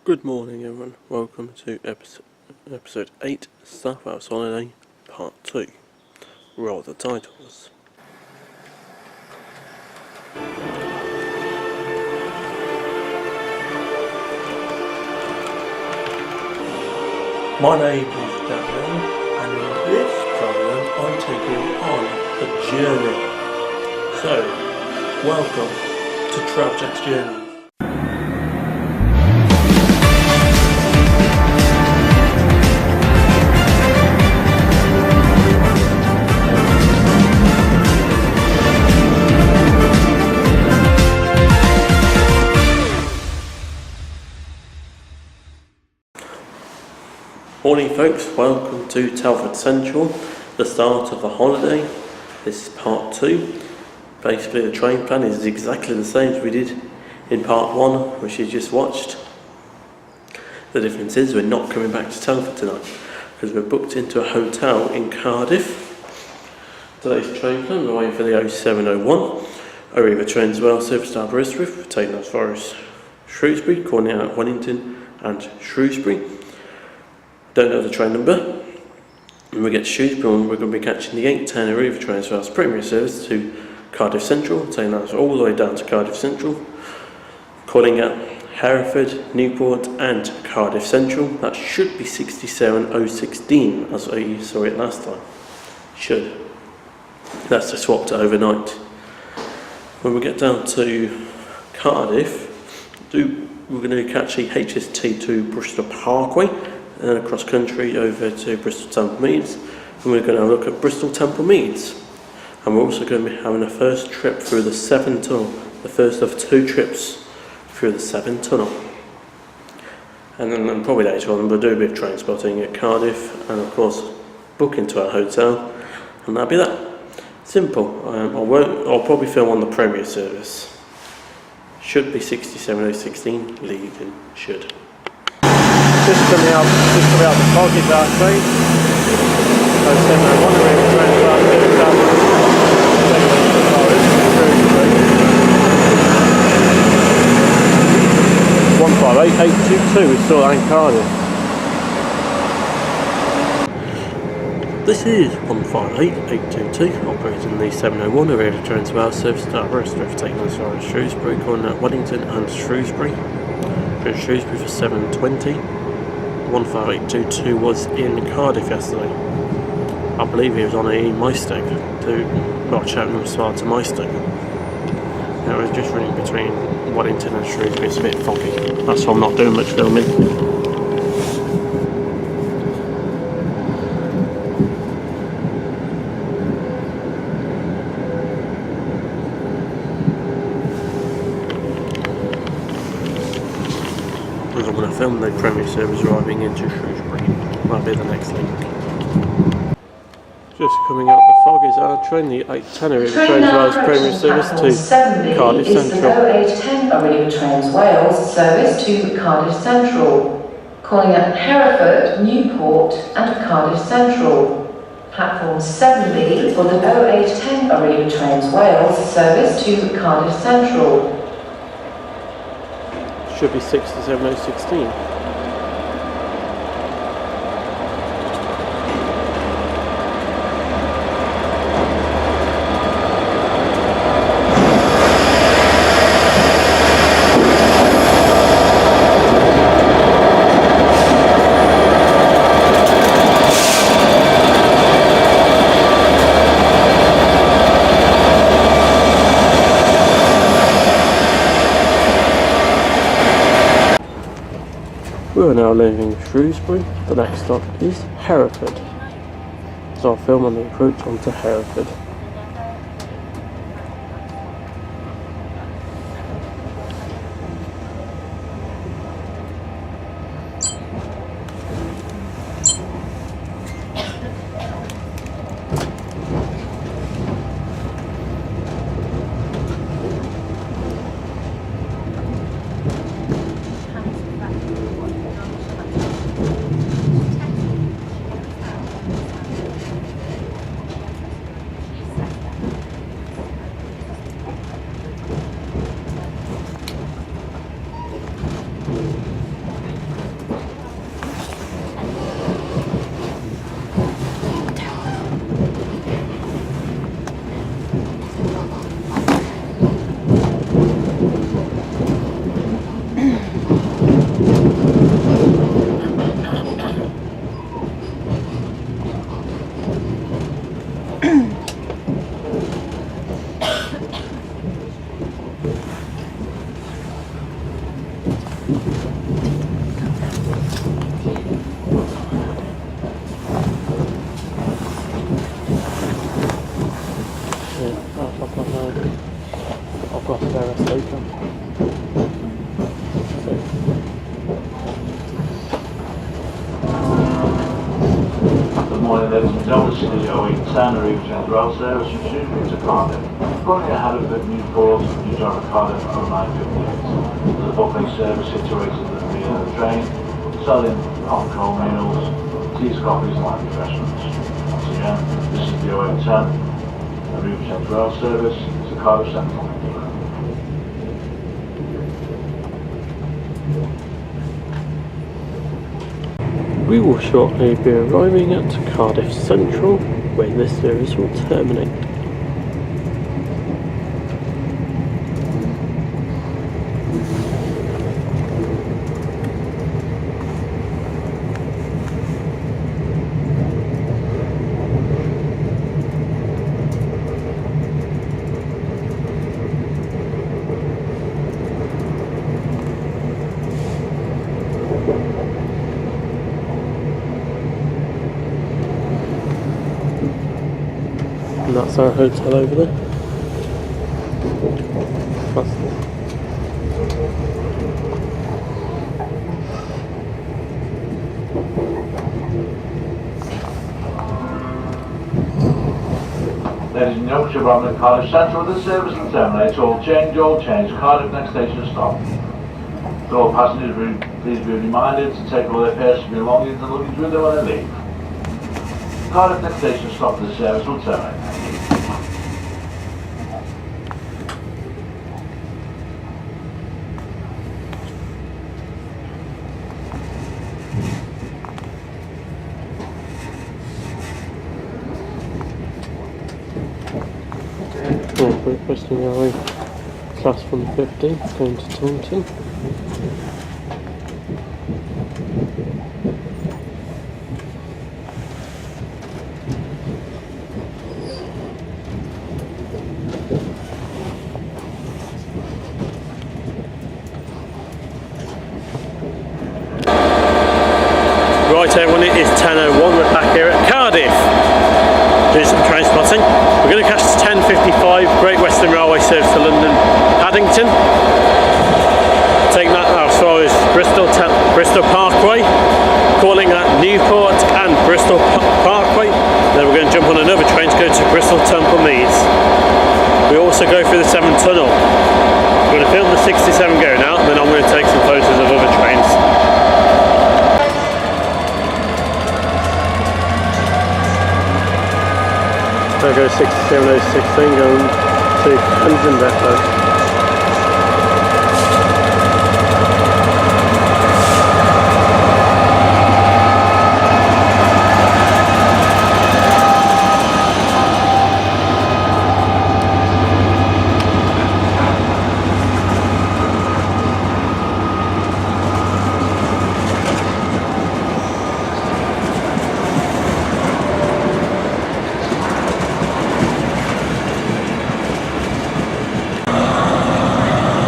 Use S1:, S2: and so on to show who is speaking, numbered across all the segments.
S1: Good morning everyone, welcome to episode 8, South Wales Holiday, Part 2. Roll the titles. My name is Daniel, and in this program I'm taking you on a journey. So, welcome to Traveljack's Journey. Morning folks, welcome to Telford Central, the start of the holiday. This is part 2. Basically the train plan is exactly the same as we did in part 1, which you just watched. The difference is we're not coming back to Telford tonight, because we're booked into a hotel in Cardiff. Today's train plan, we're waiting for the 0701, ARRIVA Trains Wales Service to Aberystwyth, taking us for Shrewsbury, calling out Wellington and Shrewsbury. Don't know the train number. When we get to Shrewsbury, we're going to be catching the 8:10 ARRIVA Trains Wales Premier Service to Cardiff Central, taking us all the way down to Cardiff Central, calling at Hereford, Newport and Cardiff Central. That should be 67016 as you saw it last time. Should. That's to swap to overnight. When we get down to Cardiff, we're going to catch the HST to Bristol Parkway, and then across country over to Bristol Temple Meads, and we're going to have a look at Bristol Temple Meads. And we're also going to be having a first trip through the Severn Tunnel, the first of 2 trips through the Severn Tunnel. And then probably later on we'll do a bit of train spotting at Cardiff, and of course book into our hotel, and that'll be that. Simple. I'll probably film on the Premier Service. Should be 67016 leaving, should.
S2: Just coming out the fog is our train. 0701 ARRIVA Trains Wales Service 158822, we saw that in Cardiff.
S1: This is 158822, operating the 701 ARRIVA Trains Wales Service to Aberystwyth, taking us via Shrewsbury, calling at Wellington and Shrewsbury. We're at Shrewsbury for 7:20. 15822 was in Cardiff yesterday. I believe he was on a Maesteg to Cheltenham Spa to Maesteg. It was just running between Wellington and Shrewsbury. It's a bit foggy. That's why I'm not doing much filming. I'm going to film the Premier Service arriving into Shrewsbury. That'll be the next link. Just coming out the fog is our train, the 8:10 ARRIVA Trains Wales Premier Service to Cardiff Central.
S3: The 0810 ARRIVA Trains Wales Service to Cardiff Central, calling at Hereford, Newport and Cardiff Central. Platform 7B for the 0810 ARRIVA Trains Wales Service to Cardiff Central.
S1: Should be 67016. We are now leaving Shrewsbury. The next stop is Hereford. So I'll film on the approach onto Hereford.
S2: I've got there a sleeper.
S4: Good morning, ladies and gentlemen. This is the 0810 ARRIVA Trains Wales Service from Shrewsbury to Cardiff. Running ahead of the Newport, New York, Cardiff on 9:58. There's a buffet service situated at the rear of the train, selling hot and cold meals, teas, coffees, and light refreshments. Once again, this is the 0810 ARRIVA Trains Wales Service to Cardiff Central.
S1: We will shortly be arriving at Cardiff Central, where this service will terminate. And that's our hotel over there.
S4: Ladies and gentlemen, we're on the Cardiff Central with the service and terminate. All change, Cardiff next station stop. To all passengers, please be reminded to take all their personal belongings and luggage with them when they leave. Cardiff next station stop, the service will terminate.
S1: Requesting our class 150 going to Taunton. Right everyone, it is 10:01, we're back here at Cardiff. Doing some train spotting. We're going to catch the 10:55 Great Western Railway service to London Paddington. Taking that as far as Bristol Parkway, calling at Newport and Bristol Parkway. Then we're going to jump on another train to go to Bristol Temple Meads. We also go through the 7 tunnel. We're going to film the 67 going out, and then I'm going to take some photos of other trains. There goes 6706 going to London Depot.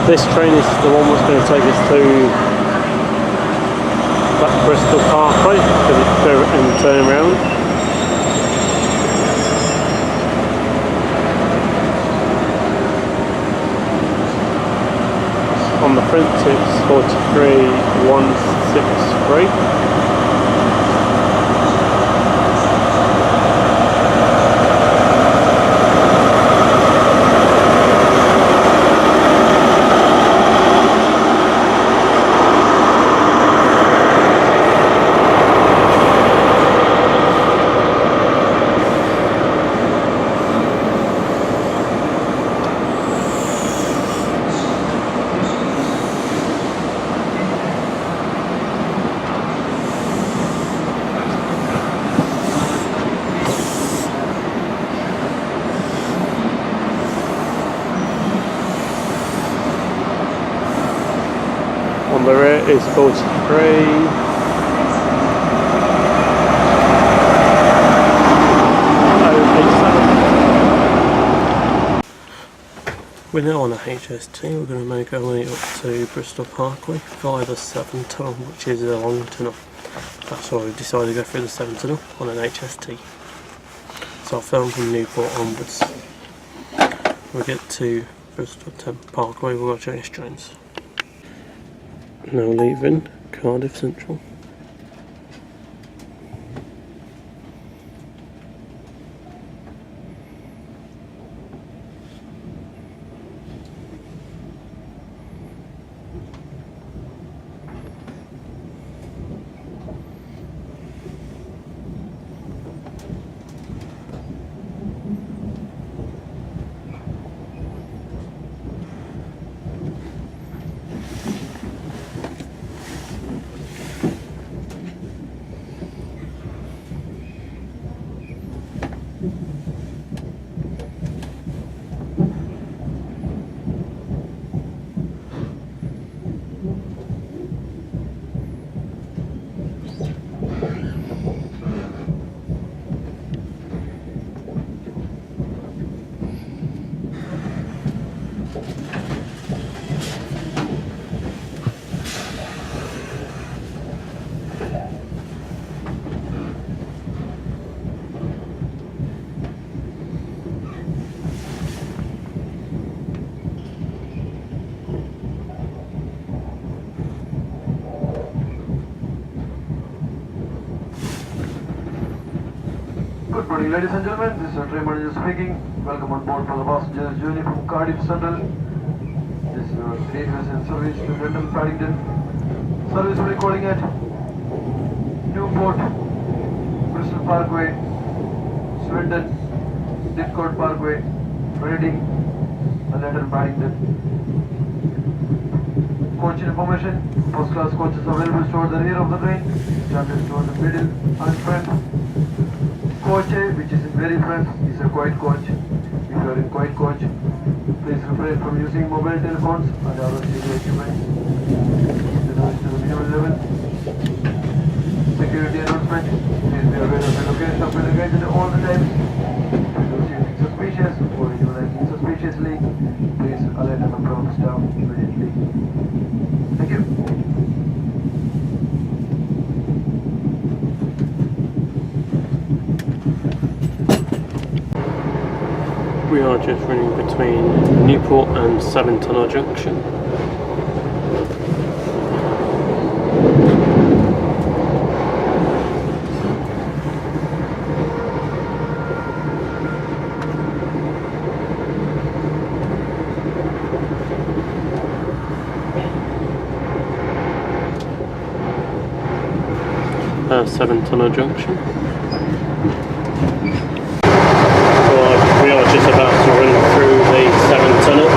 S1: This train is the one that's going to take us to that Bristol Parkway, because it's go and turn around. On the front it's 43163. On the rear is 43. We're now on a HST. We're going to make our way up to Bristol Parkway via the Severn Tunnel, which is a long tunnel. That's why we've decided to go through the Severn Tunnel on an HST. So I'll film from Newport onwards. When we get to Bristol Temple Parkway, we'll go change trains. Now leaving Cardiff Central.
S5: Good morning, ladies and gentlemen. This is your train manager speaking. Welcome on board for the passengers journey from Cardiff Central. This is your Trains and service to London Paddington. Service recording at Newport, Bristol Parkway, Swindon, Didcot Parkway, Reading, and London Paddington. Coach information: first class coaches available towards the rear of the train, standard towards the middle and front. Coach A, which is in very front, is a quiet coach. If you are in quiet coach, please refrain from using mobile telephones and other stereo equipment. The noise to the minimum level. Security announcement: please be aware of the location of the gate at all the times. If you see anything suspicious or you are acting suspiciously, please alert a member of the staff immediately. Thank you.
S1: We are just running between Newport and Severn Tunnel Junction. Severn Tunnel Junction. We are just about to run through the Severn Tunnel.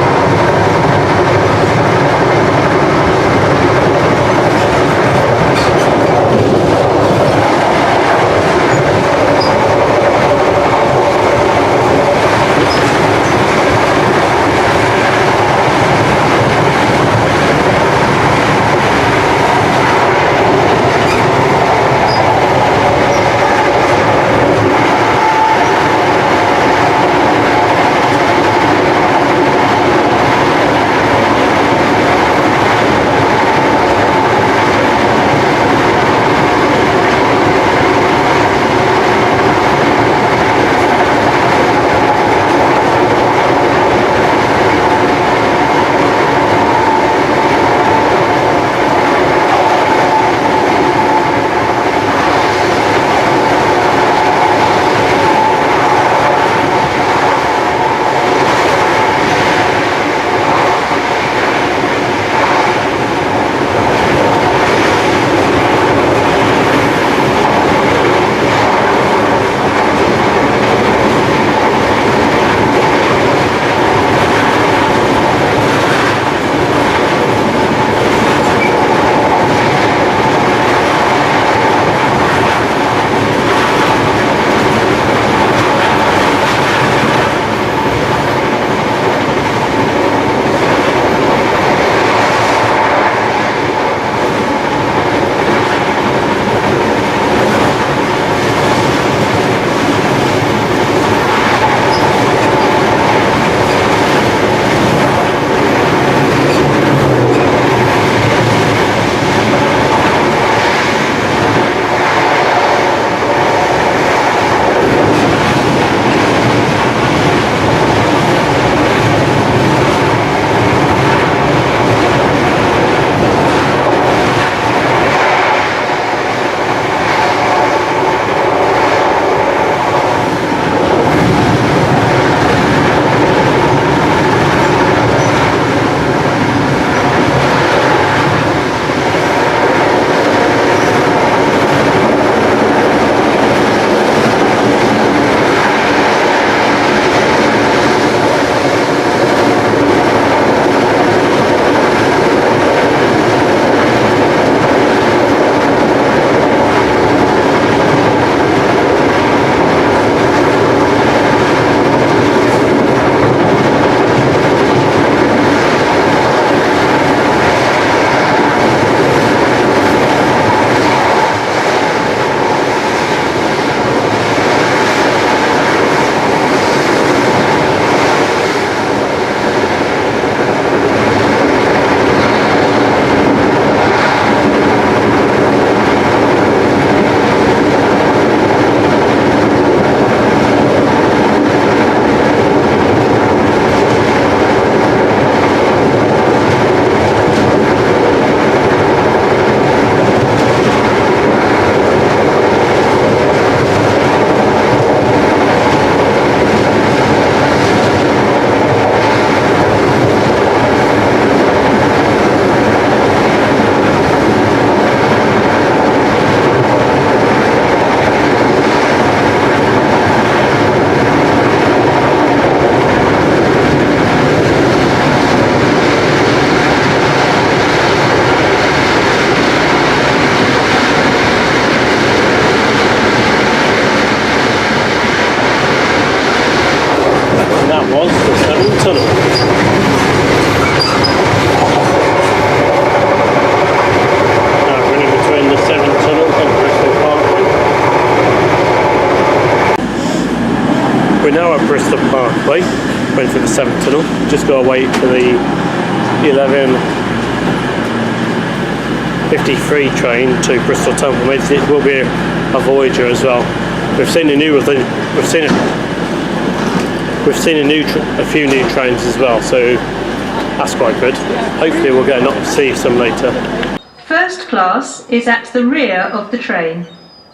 S2: Parkway, went through the 7th tunnel. Just got to wait for the 11:53 train to Bristol Temple Meads. It will be a Voyager as well. We've seen a few new trains as well, so that's quite good. Hopefully we'll get to see some later.
S6: First class is at the rear of the train.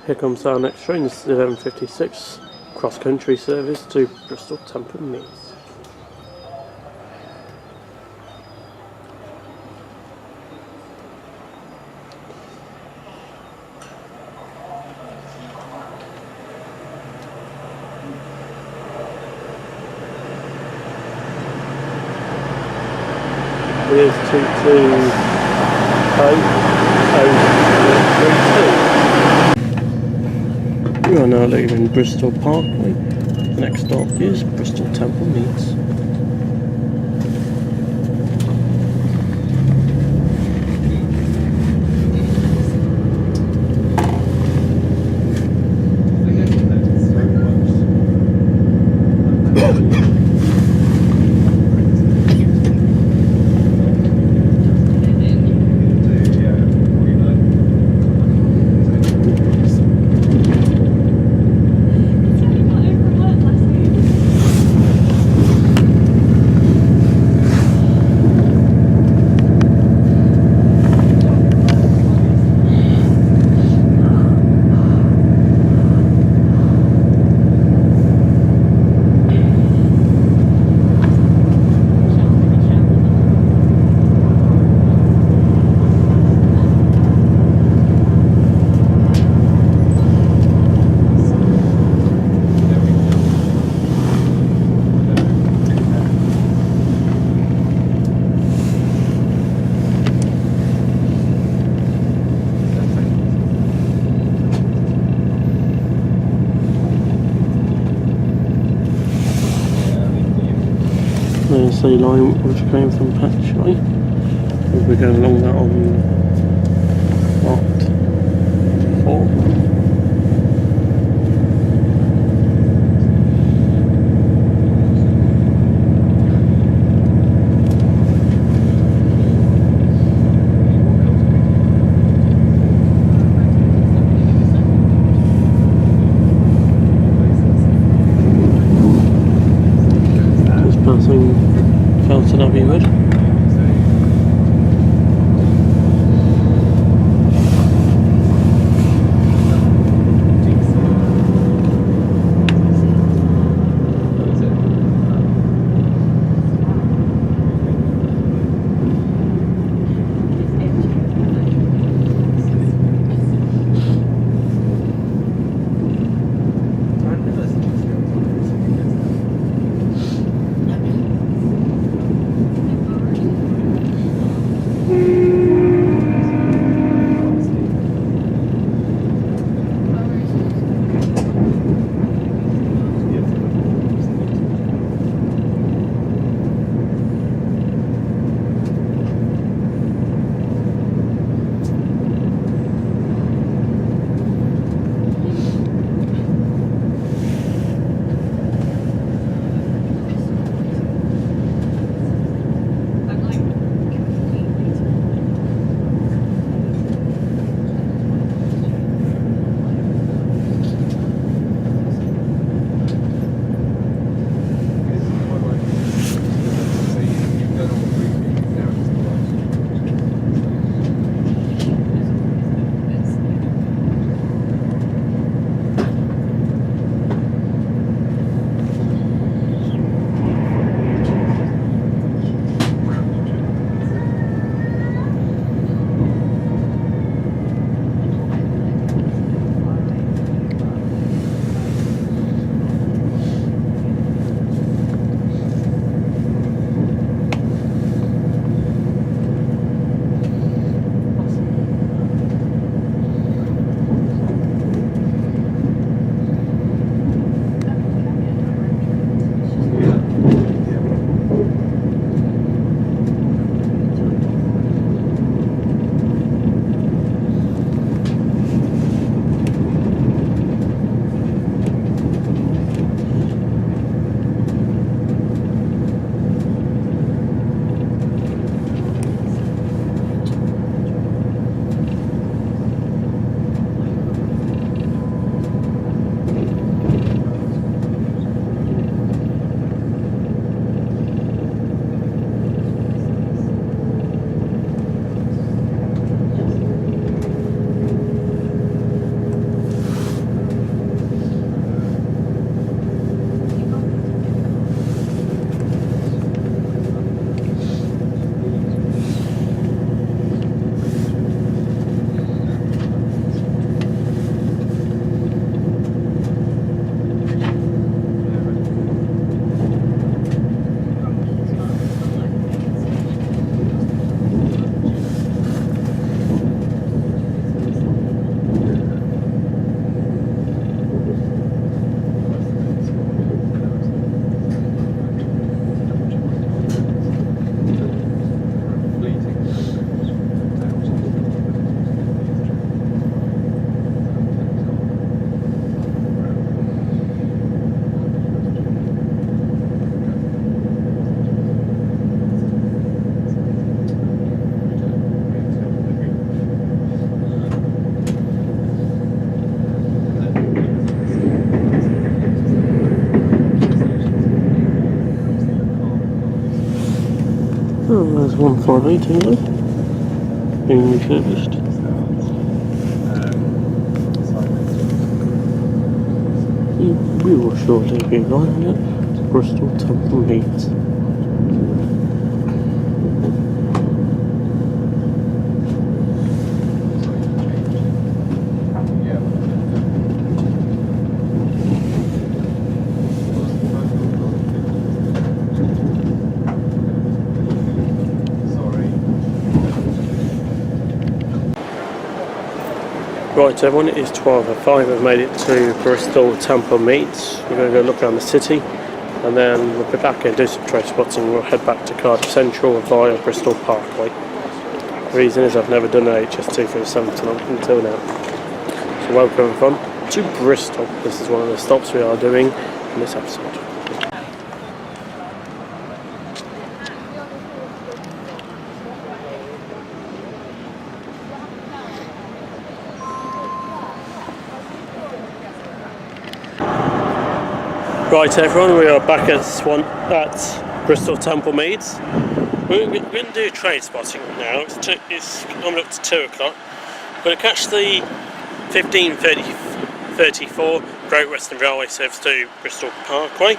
S2: Here comes our next train. This is 11:56 cross-country service to Bristol Temple Meads. Here's 22032. We are now leaving Bristol Parkway. The next stop is Bristol Temple Meads. There's the line which came from Patchley. We'll be going along that on Part 4. 158 England, being refurbished. We will shortly be arriving at Bristol Temple Meads. Right everyone, it is 12:05, we've made it to Bristol Temple Meads. We're going to go look around the city and then we'll be back and do some train spotting. We'll head back to Cardiff Central via Bristol Parkway. The reason is I've never done an HS2 for the 7 until now. So welcome everyone to Bristol. This is one of the stops we are doing in this episode. Right everyone, we are back at Bristol Temple Meads. We're going to do train spotting now. It's coming up to 2 o'clock. We're going to catch the 1534 Great Western Railway Service to Bristol Parkway.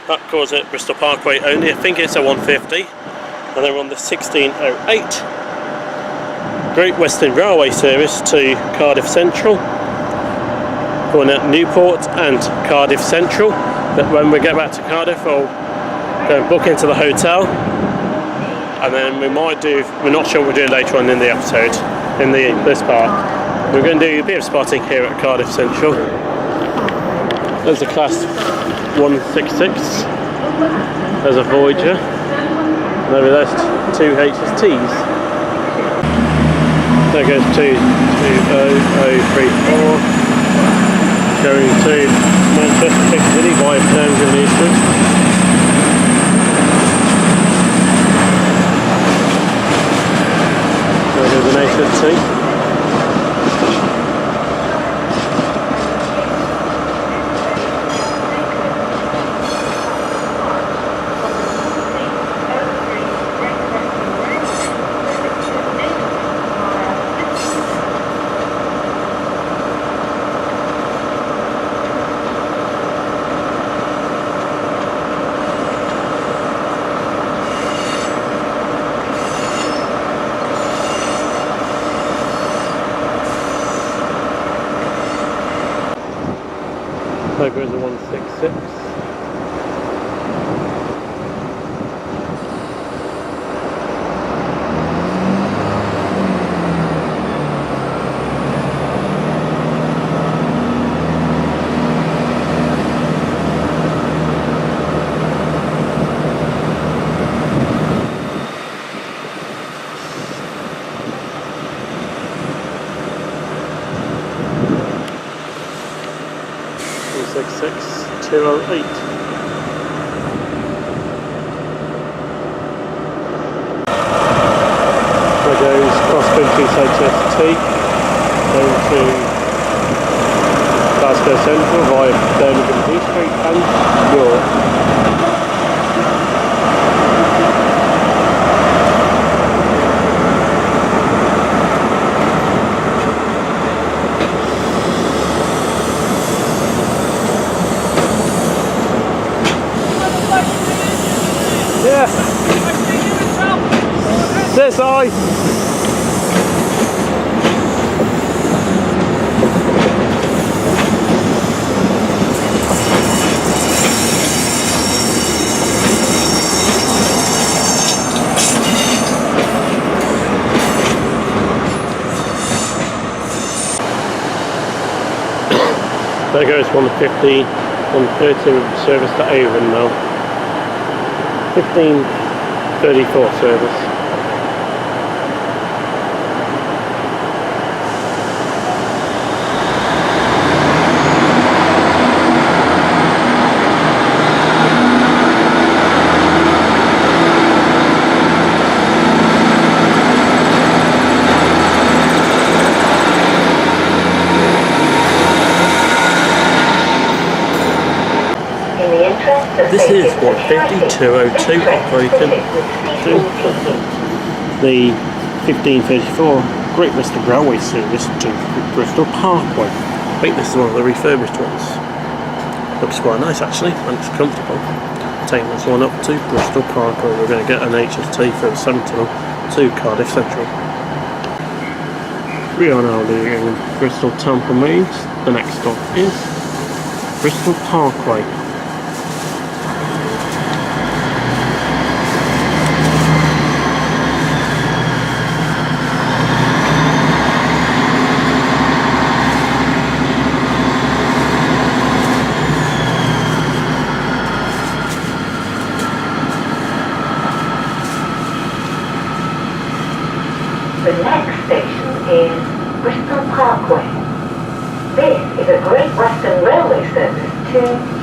S2: That goes at Bristol Parkway only. I think it's a 150. And then we're on the 1608 Great Western Railway Service to Cardiff Central, going at Newport and Cardiff Central. But when we get back to Cardiff, we'll go and book into the hotel, and then we're not sure what we'll do later on in the episode, in this part. We're going to do a bit of spotting here at Cardiff Central. There's a class 166, there's a Voyager, and over there's 2 HSTs. There goes 22034. Going to Manchester Piccadilly via Thames and Euston. There's an HST. There goes the 166. There goes cross-country HST going to Glasgow Central via Birmingham New Street and York. Yeah. This eye. There goes 150, 130 service to Avon now. 1534 service.
S3: In the interest
S2: This is 150-202 operating to the 1534 Great Western Railway Service to Bristol Parkway. I think this is one of the refurbished ones. Looks quite nice actually, and it's comfortable. Taking this one up to Bristol Parkway. We're going to get an HST for the Sentinel to Cardiff Central. We are now leaving Bristol Temple Meads. The next stop is Bristol Parkway.
S7: The next station is Bristol Parkway. This is a Great Western Railway service to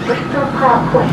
S7: Bristol Parkway.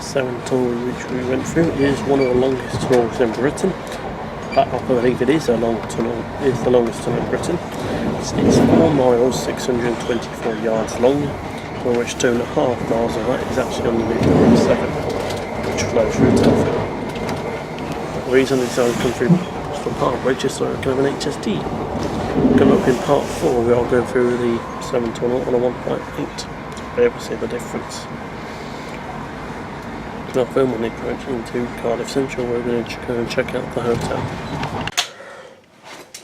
S2: the Severn Tunnel which we went through is one of the longest tunnels in Britain. I believe it is a long tunnel. It is the longest tunnel in Britain. It's 4 miles, 624 yards long, of which 2.5 miles of that is actually underneath the River Severn, which flows through Telford. The reason I decided to come through Bristol Parkway just so I can have an HST. Coming up in part 4, we are going through the Severn Tunnel on a 1.8 to be able to see the difference. Now film on the approach into Cardiff Central, we're going to go and check out the hotel.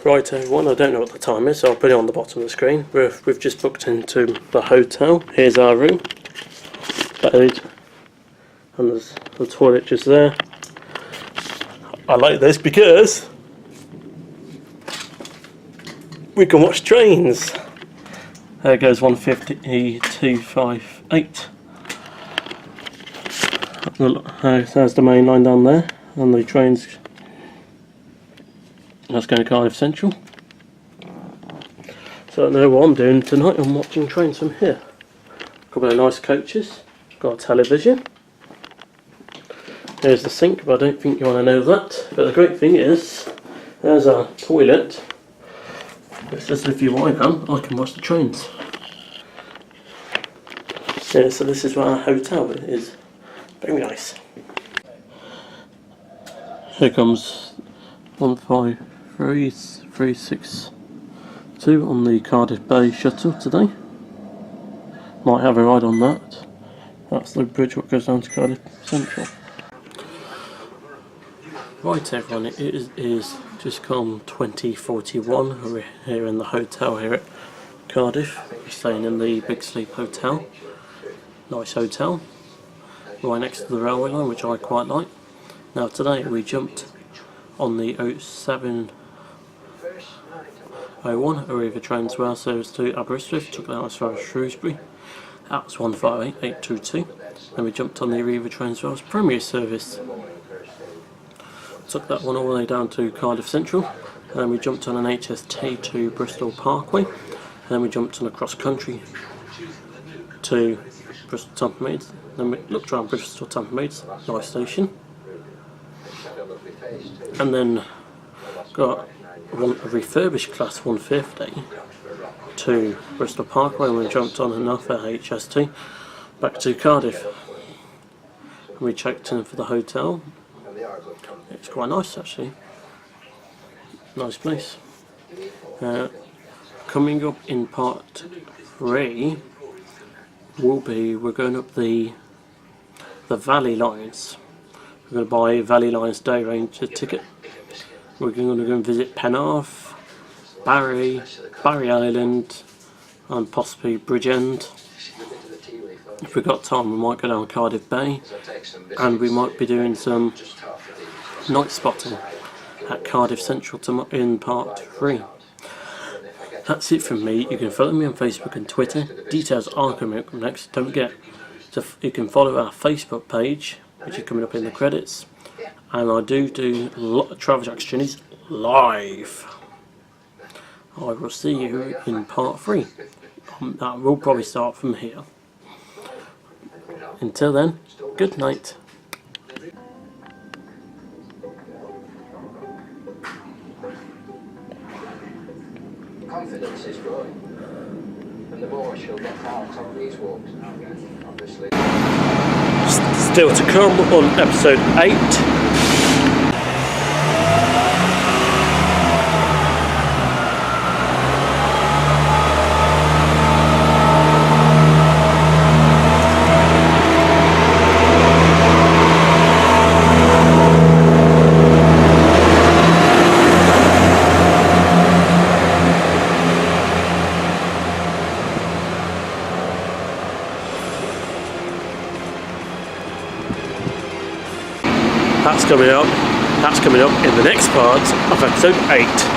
S2: Right everyone, I don't know what the time is, so I'll put it on the bottom of the screen. We've just booked into the hotel. Here's our room, bed, and there's the toilet just there. I like this because we can watch trains. There goes 150-258. There's the main line down there, and the trains that's going to Cardiff Central. So I know what I'm doing tonight. I'm watching trains from here. A couple of nice coaches. Got a television. There's the sink, but I don't think you want to know that. But the great thing is, there's our toilet. It says if you wind down, I can watch the trains. Yeah, so this is where our hotel is. Very nice. Here comes 153362 on the Cardiff Bay shuttle today. Might have a ride on that. That's the bridge that goes down to Cardiff Central. Right everyone, it is just come 2041. We're here in the hotel here at Cardiff. We're staying in the Big Sleep Hotel. Nice hotel. Right next to the railway line, which I quite like. Now today we jumped on the 0701 ARRIVA Trains Wales Service to Aberystwyth, took that as far as Shrewsbury. That was 158822. Then we jumped on the ARRIVA Trains Wales Premier Service. Took that one all the way down to Cardiff Central. And then we jumped on an HST to Bristol Parkway. And then we jumped on a cross country to Bristol Temple Meads. Then we looked around Bristol Temple Meads, nice station. And then got a refurbished class 150 to Bristol Parkway, and we jumped on another HST back to Cardiff. And we checked in for the hotel. It's quite nice actually. Nice place. Coming up in part 3 we're going up the Valley Lines. We're going to buy a Valley Lines day range ticket. We're going to go and visit Penarth, Barry Island, and possibly Bridgend. If we've got time, we might go down Cardiff Bay, and we might be doing some night spotting at Cardiff Central in part 3. That's it from me. You can follow me on Facebook and Twitter. Details are coming up next. Don't forget, you can follow our Facebook page, which is coming up in the credits. And I do a lot of Travel Jacks journeys live. I will see you in part 3. That will probably start from here. Until then, good night.
S8: Confidence is growing, and the more she'll get out on these walks, obviously.
S2: Still to come on episode 8. That's coming up in the next part of episode 8.